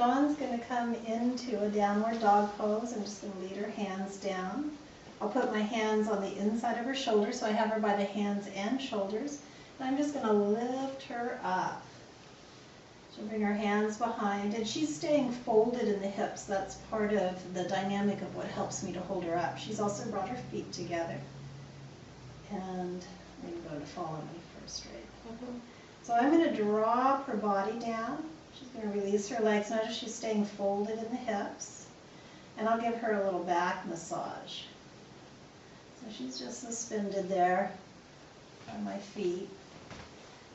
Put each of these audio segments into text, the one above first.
Dawn's going to come into a downward dog pose. I'm just going to lead her hands down. I'll put my hands on the inside of her shoulders, so I have her by the hands and shoulders. And I'm just going to lift her up. She'll bring her hands behind, and she's staying folded in the hips. That's part of the dynamic of what helps me to hold her up. She's also brought her feet together. And I'm going to go to follow me first, right? So I'm going to drop her body down. She's going to release her legs. Notice she's staying folded in the hips. And I'll give her a little back massage. So she's just suspended there on my feet.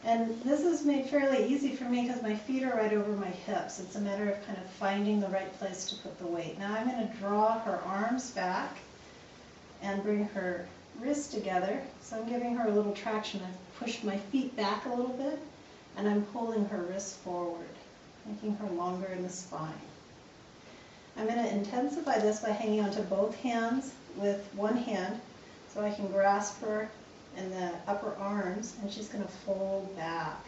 And this is made fairly easy for me because my feet are right over my hips. It's a matter of kind of finding the right place to put the weight. Now I'm going to draw her arms back and bring her wrists together. So I'm giving her a little traction. I've pushed my feet back a little bit, and I'm pulling her wrists forward, making her longer in the spine. I'm going to intensify this by hanging onto both hands with one hand so I can grasp her in the upper arms, and she's going to fold back.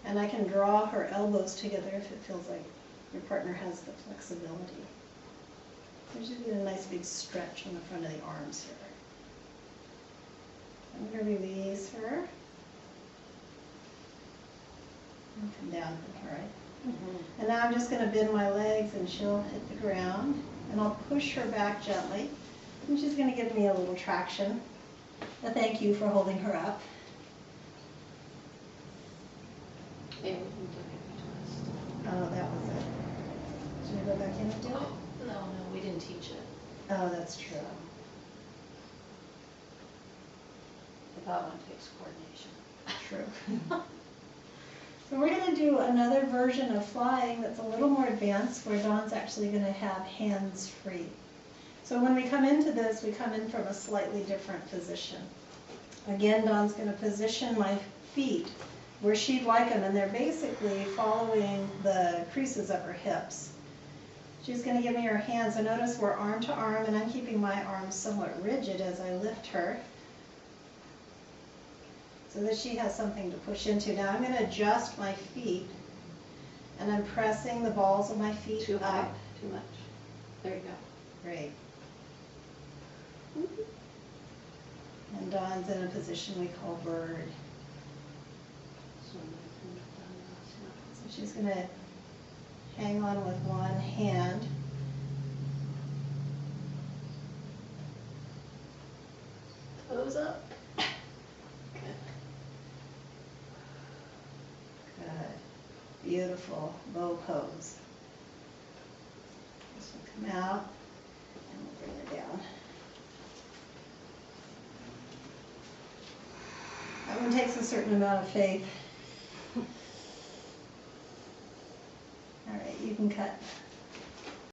And I can draw her elbows together if it feels like your partner has the flexibility. So she's getting a nice big stretch on the front of the arms here. I'm going to release her. And come down from her, right? And now I'm just going to bend my legs, and she'll hit the ground. And I'll push her back gently. And she's going to give me a little traction. A thank you for holding her up. Maybe we can do a twist. Oh, that was it. Should we go back in and do it? No, we didn't teach it. Oh, that's true. That one takes coordination. True. So we're going to do another version of flying that's a little more advanced, where Dawn's actually going to have hands free. So when we come into this, we come in from a slightly different position. Again, Dawn's going to position my feet where she'd like them, and they're basically following the creases of her hips. She's going to give me her hands. So notice we're arm to arm, and I'm keeping my arms somewhat rigid as I lift her, so that she has something to push into. Now I'm going to adjust my feet, and I'm pressing the balls of my feet Too high? up. Too much? There you go. Great. And Dawn's in a position we call bird. So she's going to hang on with one hand. Toes up. Beautiful bow pose. This will come out, and we'll bring her down. That one takes a certain amount of faith. All right, you can cut.